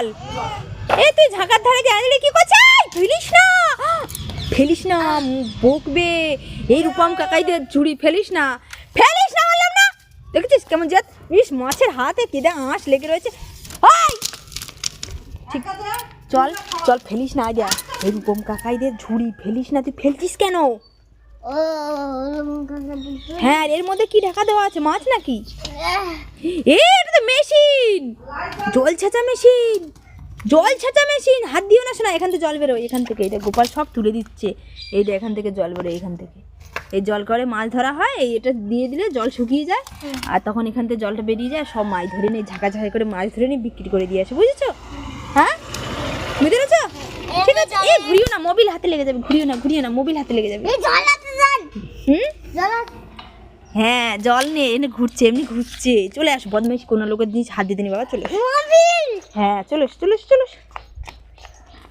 চল। এ তুই ঝাঁকার ধারে গেলি কি করছিস? ফেলিস না বকবে। এই রূপম কাকাইদের ঝুড়ি ফেলিস না বললাম না। দেখেছিস কেমন জাত? ইস মাছের হাতে কেদে আঁশ লেগে রয়েছে। ঠিক চল চল, ফেলিস না আগে। এই রূপম কাকাইদের ঝুড়ি ফেলিস না। তুই ফেলছিস কেন? হ্যাঁ, এর মধ্যে কি ঢাকা দেওয়া আছে? মাছ নাকি? এটা তো মেশিন, জল ছাঁচা মেশিন। হাত দিও না, শোনা। এখান থেকে জল বেরোয়, এখান থেকে। এটা গোপাল সব তুলে দিচ্ছে। এইটা এখান থেকে জল বেরোয়, এখান থেকে। এই জল করে মাছ ধরা হয়। এই এটা দিয়ে দিলে জল শুকিয়ে যায়, আর তখন এখান থেকে জলটা বেরিয়ে যায়। সব মাছ ধরে নিয়ে ঝাঁকা করে মাছ ধরে নিয়ে বিক্রি করে দিয়ে আসে, বুঝেছো? হ্যাঁ, বুঝতে পেরেছ? ঠিক আছে। এই ঘুরিও না, মোবিল হাতে লেগে যাবে। ঘুরিও না, মোবিল হাতে লেগে যাবে। হ্যাঁ, জল নে, এনে ঘুরছে, এমনি ঘুরছে। চলে আস, বদমাইশ কোনো লোকের জিনিস হাত দিতে নি বাবা। চলে হ্যাঁ, চলে।